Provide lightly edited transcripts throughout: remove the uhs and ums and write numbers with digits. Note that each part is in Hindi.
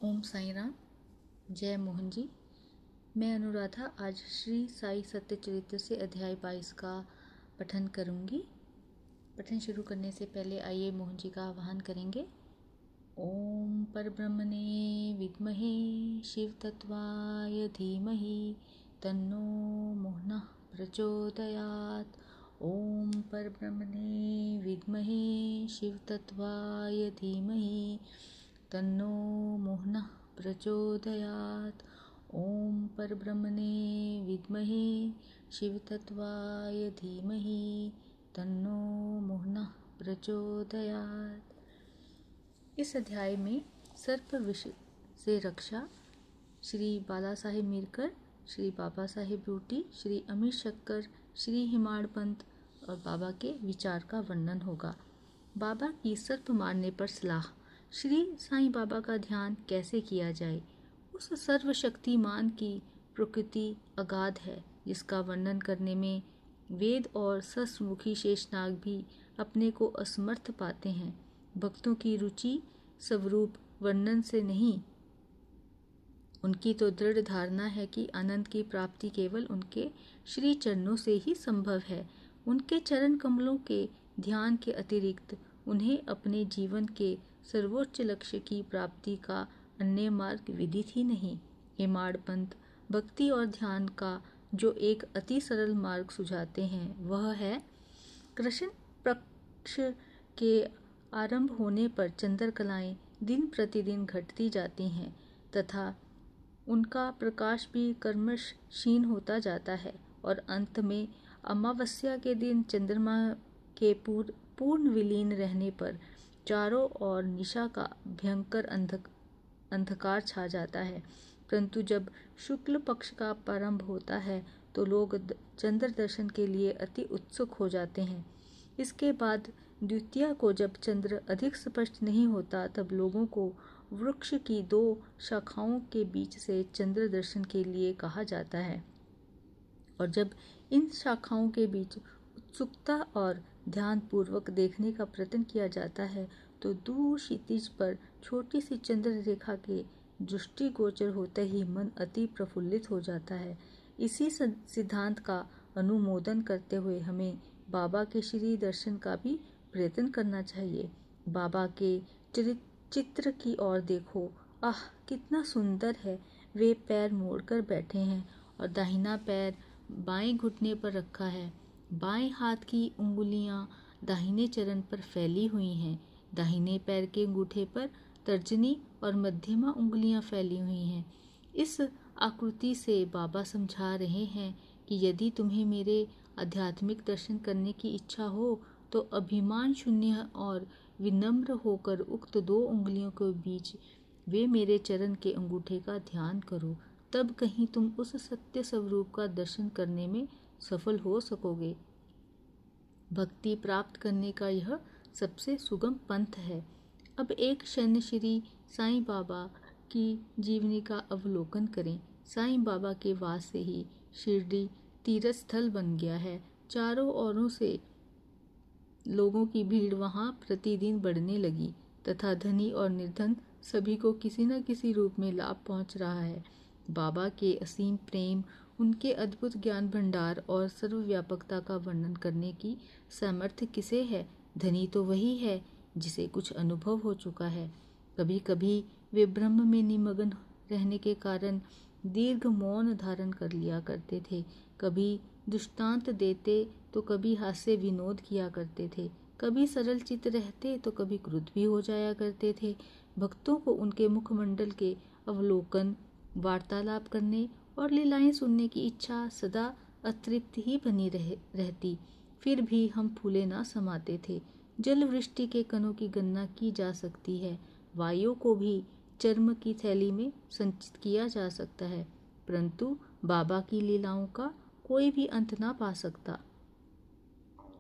ओम साई राम। जय मोहन जी। मैं अनुराधा आज श्री साई सत्य चरित्र से अध्याय 22 का पठन करूंगी। पठन शुरू करने से पहले आइए मोहन जी का आह्वान करेंगे। ओम परब्रह्मणे विद्महे शिवतत्त्वाय धीमहि तन्नो मोहनः प्रचोदयात्। ओम परब्रह्मणे विद्महे शिवतत्त्वाय धीमहि तन्नो मोहनः प्रचोदयात्। ओम परब्रह्मणे विद्महे शिवतत्त्वाय धीमहि तन्नो मोहनः प्रचोदयात्। इस अध्याय में सर्प विष से रक्षा श्री बाला साहेब मीरकर, श्री बाबा साहेब ब्रूटी, श्री अमीर शक्कर, श्री हिमाड़ पंत और बाबा के विचार का वर्णन होगा। बाबा की सर्प मारने पर सलाह। श्री साईं बाबा का ध्यान कैसे किया जाए। उस सर्वशक्तिमान की प्रकृति अगाध है जिसका वर्णन करने में वेद और ससमुखी शेषनाग भी अपने को असमर्थ पाते हैं। भक्तों की रुचि स्वरूप वर्णन से नहीं, उनकी तो दृढ़ धारणा है कि आनंद की प्राप्ति केवल उनके श्री चरणों से ही संभव है। उनके चरण कमलों के ध्यान के अतिरिक्त उन्हें अपने जीवन के सर्वोच्च लक्ष्य की प्राप्ति का अन्य मार्ग विदित ही नहीं। हेमाड़ पंत भक्ति और ध्यान का जो एक अति सरल मार्ग सुझाते हैं वह है कृष्ण पक्ष के आरंभ होने पर चंद्रकलाएं दिन प्रतिदिन घटती जाती हैं तथा उनका प्रकाश भी क्रमश क्षीण होता जाता है और अंत में अमावस्या के दिन चंद्रमा के पूर्ण विलीन रहने पर चारों ओर निशा का भयंकर अंधकार छा जाता है। परंतु जब शुक्ल पक्ष का प्रारंभ होता है तो लोग चंद्र दर्शन के लिए अति उत्सुक हो जाते हैं। इसके बाद द्वितीया को जब चंद्र अधिक स्पष्ट नहीं होता तब लोगों को वृक्ष की दो शाखाओं के बीच से चंद्र दर्शन के लिए कहा जाता है और जब इन शाखाओं के बीच उत्सुकता और ध्यान पूर्वक देखने का प्रयत्न किया जाता है तो दूर क्षितिज पर छोटी सी चंद्र रेखा के दृष्टिगोचर होते ही मन अति प्रफुल्लित हो जाता है। इसी सिद्धांत का अनुमोदन करते हुए हमें बाबा के श्री दर्शन का भी प्रयत्न करना चाहिए। बाबा के चित्र की ओर देखो, आह कितना सुंदर है। वे पैर मोड़कर बैठे हैं और दाहिना पैर बाएं घुटने पर रखा है। बाएं हाथ की उंगलियां दाहिने चरण पर फैली हुई हैं। दाहिने पैर के अंगूठे पर तर्जनी और मध्यमा उंगलियां फैली हुई हैं। इस आकृति से बाबा समझा रहे हैं कि यदि तुम्हें मेरे आध्यात्मिक दर्शन करने की इच्छा हो तो अभिमान शून्य और विनम्र होकर उक्त दो उंगलियों के बीच वे मेरे चरण के अंगूठे का ध्यान करो, तब कहीं तुम उस सत्य स्वरूप का दर्शन करने में सफल हो सकोगे। भक्ति प्राप्त करने का यह सबसे सुगम पंथ है। अब एक क्षण श्री साईं बाबा की जीवनी का अवलोकन करें। साईं बाबा के वास से ही शिरडी तीर्थ स्थल बन गया है। चारों ओरों से लोगों की भीड़ वहां प्रतिदिन बढ़ने लगी तथा धनी और निर्धन सभी को किसी न किसी रूप में लाभ पहुंच रहा है। बाबा के असीम प्रेम, उनके अद्भुत ज्ञान भंडार और सर्वव्यापकता का वर्णन करने की सामर्थ्य किसे है? धनी तो वही है जिसे कुछ अनुभव हो चुका है। कभी कभी वे ब्रह्म में निमग्न रहने के कारण दीर्घ मौन धारण कर लिया करते थे। कभी दृष्टांत देते तो कभी हास्य विनोद किया करते थे। कभी सरल चित्त रहते तो कभी क्रुद्ध भी हो जाया करते थे। भक्तों को उनके मुखमंडल के अवलोकन, वार्तालाप करने और लीलाएं सुनने की इच्छा सदा अतृप्त ही बनी रहती। फिर भी हम फूले ना समाते थे। जल वृष्टि के कणों की गणना की जा सकती है। वायु को भी चर्म की थैली में संचित किया जा सकता है, परंतु बाबा की लीलाओं का कोई भी अंत ना पा सकता।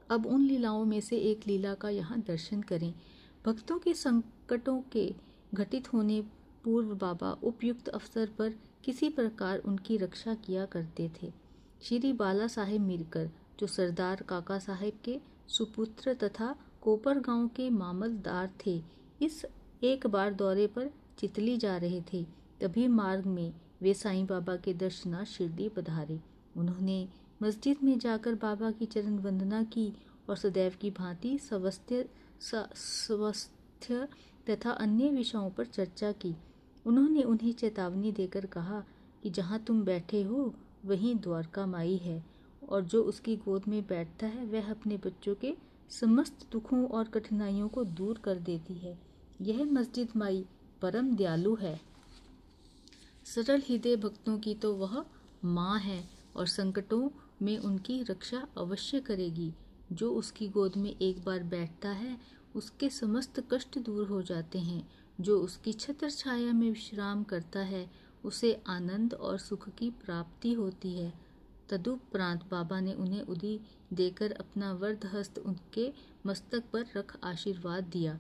अब उन लीलाओं में से एक लीला का यहाँ दर्शन करें। भक्तों के संकटों के घटित होने पूर्व बाबा उपयुक्त अवसर पर किसी प्रकार उनकी रक्षा किया करते थे। श्री बाला साहेब मीरकर, जो सरदार काका साहेब के सुपुत्र तथा कोपर गांव के मामलदार थे, इस एक बार दौरे पर चितली जा रहे थे। तभी मार्ग में वे साईं बाबा के दर्शनार्थ शिरडी पधारे। उन्होंने मस्जिद में जाकर बाबा की चरण वंदना की और सदैव की भांति स्वास्थ्य तथा अन्य विषयों पर चर्चा की। उन्होंने उन्हें चेतावनी देकर कहा कि जहाँ तुम बैठे हो वहीं द्वारका माई है, और जो उसकी गोद में बैठता है वह अपने बच्चों के समस्त दुखों और कठिनाइयों को दूर कर देती है। यह मस्जिद माई परम दयालु है। सरल हृदय भक्तों की तो वह माँ है और संकटों में उनकी रक्षा अवश्य करेगी। जो उसकी गोद में एक बार बैठता है उसके समस्त कष्ट दूर हो जाते हैं। जो उसकी छत्र छाया में विश्राम करता है उसे आनंद और सुख की प्राप्ति होती है। तदुपरांत बाबा ने उन्हें उदी देकर अपना वरद हस्त उनके मस्तक पर रख आशीर्वाद दिया।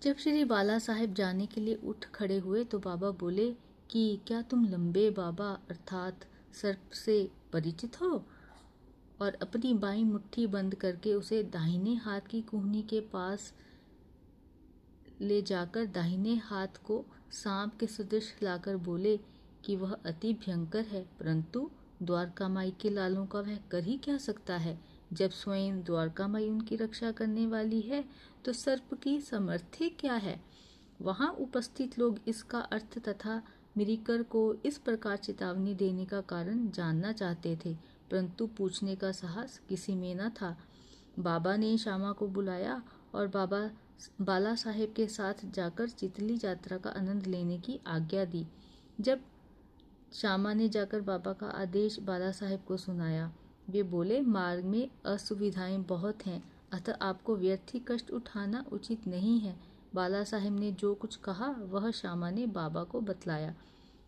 जब श्री बाला साहेब जाने के लिए उठ खड़े हुए तो बाबा बोले कि क्या तुम लंबे बाबा अर्थात सर्प से परिचित हो? और अपनी बाईं मुट्ठी बंद करके उसे दाहिने हाथ की कूहनी के पास ले जाकर दाहिने हाथ को सांप के सदृश लाकर बोले कि वह अति भयंकर है, परंतु द्वारका माई के लालों का वह कर ही क्या सकता है। जब स्वयं द्वारका माई उनकी रक्षा करने वाली है तो सर्प की सामर्थ्य क्या है। वहां उपस्थित लोग इसका अर्थ तथा मिरिकर को इस प्रकार चेतावनी देने का कारण जानना चाहते थे, परंतु पूछने का साहस किसी में न था। बाबा ने श्यामा को बुलाया और बाला साहेब के साथ जाकर चितली यात्रा का आनंद लेने की आज्ञा दी। जब श्यामा ने जाकर बाबा का आदेश बाला साहेब को सुनाया, वे बोले मार्ग में असुविधाएं बहुत हैं, अतः आपको व्यर्थ ही कष्ट उठाना उचित नहीं है। बाला साहेब ने जो कुछ कहा वह श्यामा ने बाबा को बतलाया।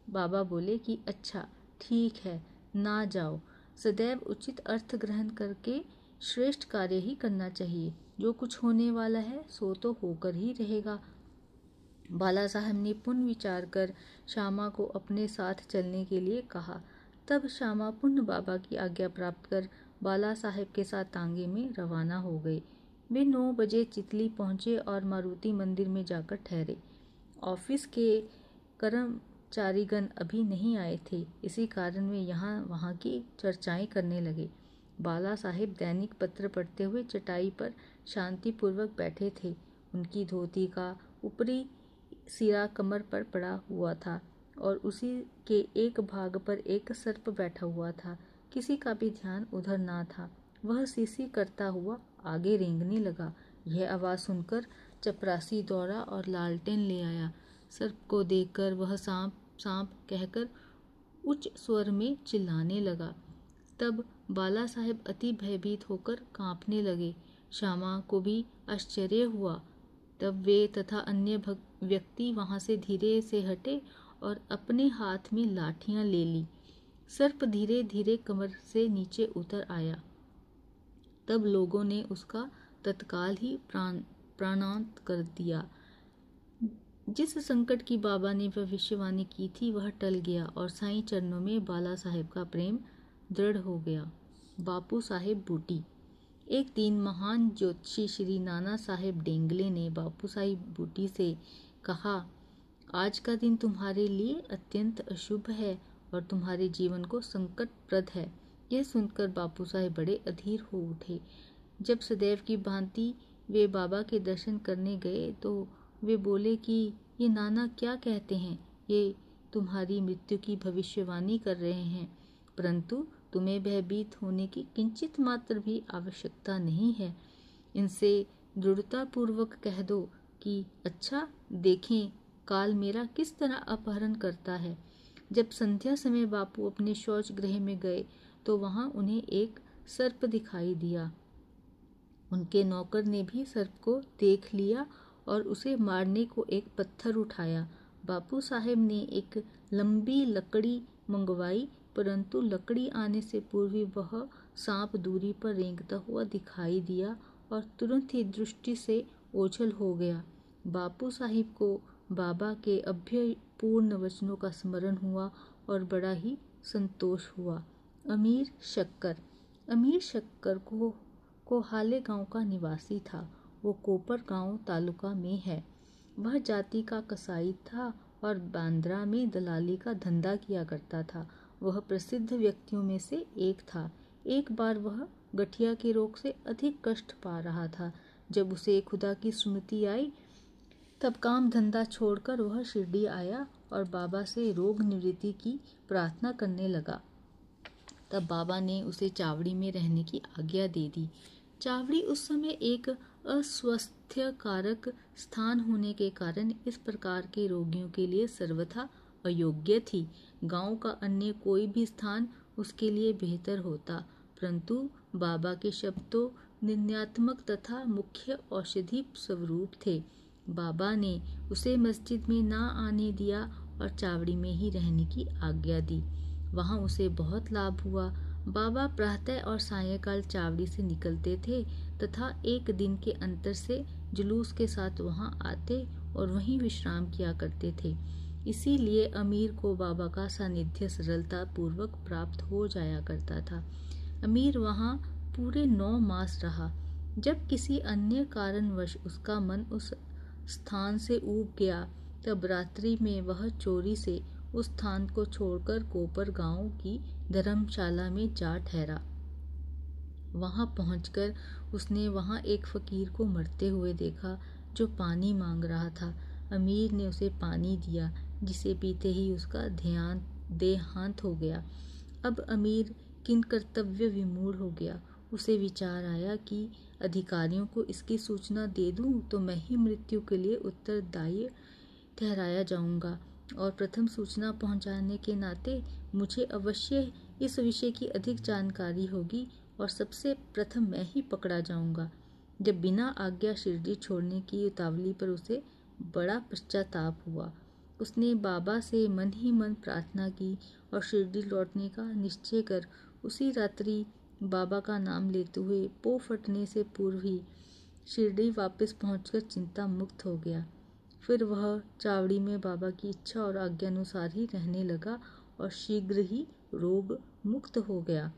बाबा बोले कि अच्छा ठीक है, ना जाओ। सदैव उचित अर्थ ग्रहण करके श्रेष्ठ कार्य ही करना चाहिए। जो कुछ होने वाला है सो तो होकर ही रहेगा। बाला साहब ने पुनः विचार कर श्यामा को अपने साथ चलने के लिए कहा। तब श्यामा पुनः बाबा की आज्ञा प्राप्त कर बाला साहेब के साथ तांगे में रवाना हो गए। वे 9 बजे चितली पहुंचे और मारुति मंदिर में जाकर ठहरे। ऑफिस के कर्मचारीगण अभी नहीं आए थे, इसी कारण वे यहाँ वहाँ की चर्चाएं करने लगे। बाला साहेब दैनिक पत्र पढ़ते हुए चटाई पर शांतिपूर्वक बैठे थे। उनकी धोती का ऊपरी सिरा कमर पर पड़ा हुआ था और उसी के एक भाग पर एक सर्प बैठा हुआ था। किसी का भी ध्यान उधर ना था। वह सीसी करता हुआ आगे रेंगने लगा। यह आवाज़ सुनकर चपरासी दौड़ा और लालटेन ले आया। सर्प को देखकर वह सांप सांप कहकर उच्च स्वर में चिल्लाने लगा। तब बाला साहेब अति भयभीत होकर कांपने लगे। श्यामा को भी आश्चर्य हुआ। तब वे तथा अन्य व्यक्ति वहां से धीरे से हटे और अपने हाथ में लाठियां ले ली। सर्प धीरे धीरे कमर से नीचे उतर आया। तब लोगों ने उसका तत्काल ही प्राणांत कर दिया। जिस संकट की बाबा ने भविष्यवाणी की थी वह टल गया और साईं चरणों में बाला साहेब का प्रेम दृढ़ हो गया। बापू साहेब बूटी। एक दिन महान ज्योतिषी श्री नाना साहेब डेंगले ने बापू साहेब बूटी से कहा, आज का दिन तुम्हारे लिए अत्यंत अशुभ है और तुम्हारे जीवन को संकटप्रद है। यह सुनकर बापू साहेब बड़े अधीर हो उठे। जब सदैव की भांति वे बाबा के दर्शन करने गए तो वे बोले कि ये नाना क्या कहते हैं, ये तुम्हारी मृत्यु की भविष्यवाणी कर रहे हैं, परंतु तुम्हें भयभीत होने की किंचित मात्र भी आवश्यकता नहीं है। इनसे दृढ़तापूर्वक कह दो कि अच्छा देखें काल मेरा किस तरह अपहरण करता है। जब संध्या समय बापू अपने शौच गृह में गए तो वहां उन्हें एक सर्प दिखाई दिया। उनके नौकर ने भी सर्प को देख लिया और उसे मारने को एक पत्थर उठाया। बापू साहेब ने एक लंबी लकड़ी मंगवाई, परंतु लकड़ी आने से पूर्व ही वह सांप दूरी पर रेंगता हुआ दिखाई दिया और तुरंत ही दृष्टि से ओझल हो गया। बापू साहिब को बाबा के अभयपूर्ण वचनों का स्मरण हुआ और बड़ा ही संतोष हुआ। अमीर शक्कर कोहाले गांव का निवासी था। वो कोपर गांव तालुका में है। वह जाति का कसाई था और बांद्रा में दलाली का धंधा किया करता था। वह प्रसिद्ध व्यक्तियों में से एक था। एक बार वह गठिया के रोग से अधिक कष्ट पा रहा था। जब उसे खुदा की स्मृति आई तब काम धंधा छोड़कर वह शिरडी आया और बाबा से रोग निवृत्ति की प्रार्थना करने लगा। तब बाबा ने उसे चावड़ी में रहने की आज्ञा दे दी। चावड़ी उस समय एक अस्वास्थ्यकारक स्थान होने के कारण इस प्रकार के रोगियों के लिए सर्वथा अयोग्य थी। गांव का अन्य कोई भी स्थान उसके लिए बेहतर होता, परंतु बाबा के शब्द तो निंदात्मक तथा मुख्य औषधि स्वरूप थे। बाबा ने उसे मस्जिद में ना आने दिया और चावड़ी में ही रहने की आज्ञा दी। वहां उसे बहुत लाभ हुआ। बाबा प्रातः और सायंकाल चावड़ी से निकलते थे तथा एक दिन के अंतर से जुलूस के साथ वहां आते और वहीं विश्राम किया करते थे। इसीलिए अमीर को बाबा का सानिध्य सरलता पूर्वक प्राप्त हो जाया करता था। अमीर वहां पूरे 9 मास रहा। जब किसी अन्य कारणवश उसका मन उस स्थान से ऊब गया तब रात्रि में वह चोरी से उस स्थान को छोड़कर कोपर गांव की धर्मशाला में जा ठहरा। वहां पहुंचकर उसने वहां एक फकीर को मरते हुए देखा जो पानी मांग रहा था। अमीर ने उसे पानी दिया, जिसे पीते ही उसका देहांत हो गया। अब अमीर किंकर्तव्य विमूढ़ हो गया। उसे विचार आया कि अधिकारियों को इसकी सूचना दे दूं तो मैं ही मृत्यु के लिए उत्तरदायी ठहराया जाऊंगा और प्रथम सूचना पहुंचाने के नाते मुझे अवश्य इस विषय की अधिक जानकारी होगी और सबसे प्रथम मैं ही पकड़ा जाऊंगा। जब बिना आज्ञा शिरडी छोड़ने की उतावली पर उसे बड़ा पश्चाताप हुआ। उसने बाबा से मन ही मन प्रार्थना की और शिरडी लौटने का निश्चय कर उसी रात्रि बाबा का नाम लेते हुए पो फटने से पूर्व ही शिरडी वापस पहुंचकर चिंता मुक्त हो गया। फिर वह चावड़ी में बाबा की इच्छा और आज्ञानुसार ही रहने लगा और शीघ्र ही रोग मुक्त हो गया।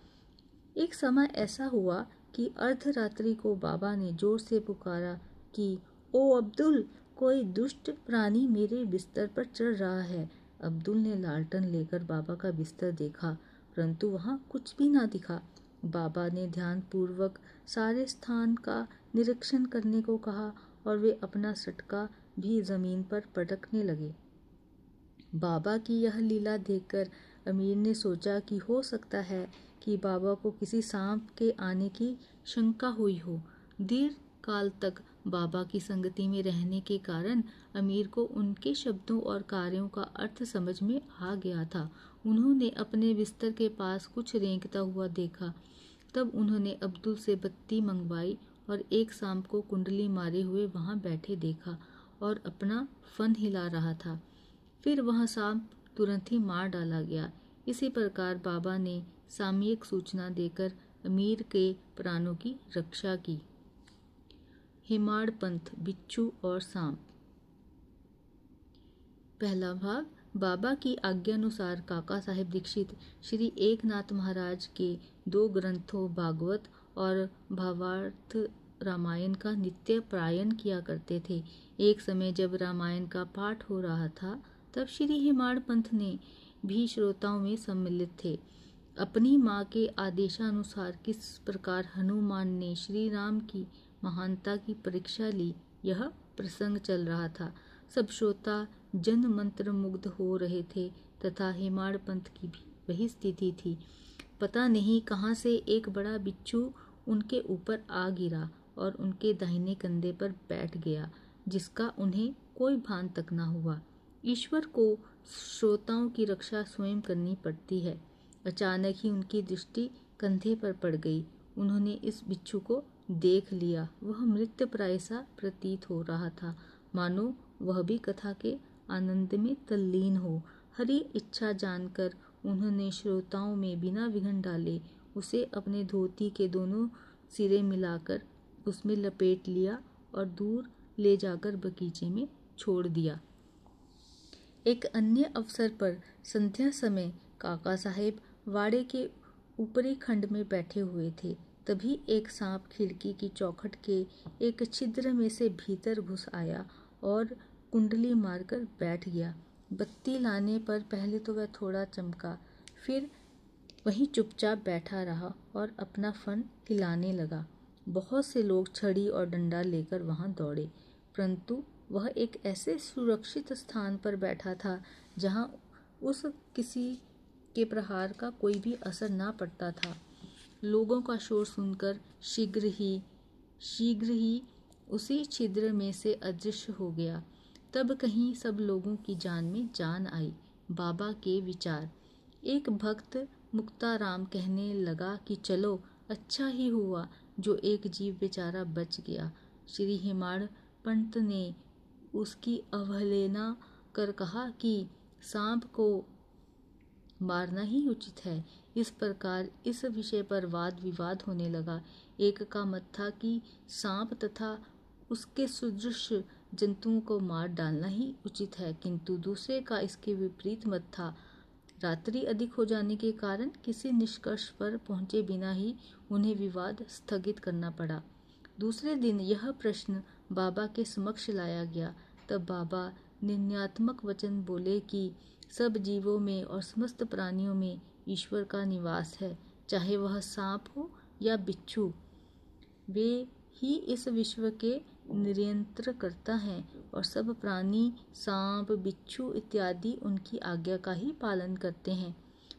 एक समय ऐसा हुआ कि अर्धरात्रि को बाबा ने जोर से पुकारा कि ओ अब्दुल, कोई दुष्ट प्राणी मेरे बिस्तर पर चढ़ रहा है। अब्दुल ने लालटन लेकर बाबा का बिस्तर देखा, परंतु वहां कुछ भी ना दिखा। बाबा ने ध्यान पूर्वक सारे स्थान का निरीक्षण करने को कहा और वे अपना सटका भी जमीन पर पटकने लगे। बाबा की यह लीला देखकर अमीर ने सोचा कि हो सकता है कि बाबा को किसी सांप के आने की शंका हुई हो। दीर्घ काल तक बाबा की संगति में रहने के कारण अमीर को उनके शब्दों और कार्यों का अर्थ समझ में आ गया था। उन्होंने अपने बिस्तर के पास कुछ रेंगता हुआ देखा। तब उन्होंने अब्दुल से बत्ती मंगवाई और एक सांप को कुंडली मारे हुए वहां बैठे देखा और अपना फन हिला रहा था। फिर वह सांप तुरंत ही मार डाला गया। इसी प्रकार बाबा ने सामयिक सूचना देकर अमीर के प्राणों की रक्षा की। हेमाड़ पंथ, बिच्छू और सांप। पहला भाग। बाबा की आज्ञानुसार काका साहेब दीक्षित श्री एकनाथ महाराज के 2 ग्रंथों भागवत और भावार्थ रामायण का नित्य पारायण किया करते थे। एक समय जब रामायण का पाठ हो रहा था तब श्री हेमाड़ पंथ ने भी श्रोताओं में सम्मिलित थे। अपनी माँ के आदेशानुसार किस प्रकार हनुमान ने श्री राम की महानता की परीक्षा ली, यह प्रसंग चल रहा था। सब श्रोता जन मंत्र मुग्ध हो रहे थे तथा हेमाड़ पंथ की भी वही स्थिति थी। पता नहीं कहाँ से एक बड़ा बिच्छू उनके ऊपर आ गिरा और उनके दाहिने कंधे पर बैठ गया, जिसका उन्हें कोई भान तक न हुआ। ईश्वर को श्रोताओं की रक्षा स्वयं करनी पड़ती है। अचानक ही उनकी दृष्टि कंधे पर पड़ गई। उन्होंने इस बिच्छू को देख लिया। वह मृतप्राय सा प्रतीत हो रहा था, मानो वह भी कथा के आनंद में तल्लीन हो। हरि इच्छा जानकर उन्होंने श्रोताओं में बिना विघ्न डाले उसे अपने धोती के दोनों सिरे मिलाकर उसमें लपेट लिया और दूर ले जाकर बगीचे में छोड़ दिया। एक अन्य अवसर पर संध्या समय काका साहेब वाड़े के ऊपरी खंड में बैठे हुए थे। तभी एक सांप खिड़की की चौखट के एक छिद्र में से भीतर घुस आया और कुंडली मारकर बैठ गया। बत्ती लाने पर पहले तो वह थोड़ा चमका, फिर वहीं चुपचाप बैठा रहा और अपना फन हिलाने लगा। बहुत से लोग छड़ी और डंडा लेकर वहां दौड़े, परंतु वह एक ऐसे सुरक्षित स्थान पर बैठा था जहां उस किसी के प्रहार का कोई भी असर ना पड़ता था। लोगों का शोर सुनकर शीघ्र ही उसी छिद्र में से अदृश्य हो गया। तब कहीं सब लोगों की जान में जान आई। बाबा के विचार। एक भक्त मुक्ताराम कहने लगा कि चलो, अच्छा ही हुआ जो एक जीव बेचारा बच गया। श्री हेमाड़ पंत ने उसकी अवहेलना कर कहा कि सांप को मारना ही उचित है। इस प्रकार इस विषय पर वाद विवाद होने लगा। एक का मत था कि सांप तथा उसके सदृश जंतुओं को मार डालना ही उचित है, किंतु दूसरे का इसके विपरीत मत था। रात्रि अधिक हो जाने के कारण किसी निष्कर्ष पर पहुंचे बिना ही उन्हें विवाद स्थगित करना पड़ा। दूसरे दिन यह प्रश्न बाबा के समक्ष लाया गया। तब बाबा निर्णयात्मक वचन बोले कि सब जीवों में और समस्त प्राणियों में ईश्वर का निवास है, चाहे वह सांप हो या बिच्छू। वे ही इस विश्व के नियंत्रणकर्ता हैं और सब प्राणी सांप, बिच्छू इत्यादि उनकी आज्ञा का ही पालन करते हैं।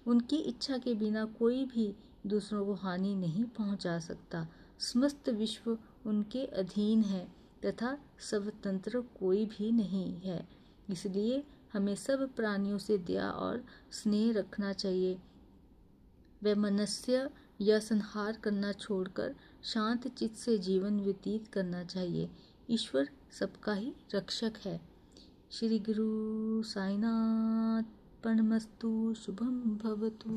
उनकी इच्छा के बिना कोई भी दूसरों को हानि नहीं पहुंचा सकता। समस्त विश्व उनके अधीन है तथा स्वतंत्र कोई भी नहीं है। इसलिए हमें सब प्राणियों से दया और स्नेह रखना चाहिए। वैमनस्य या संहार करना छोड़कर शांत चित्त से जीवन व्यतीत करना चाहिए। ईश्वर सबका ही रक्षक है। श्री गुरु साईनाथ अर्पणमस्तु। शुभम भवतु।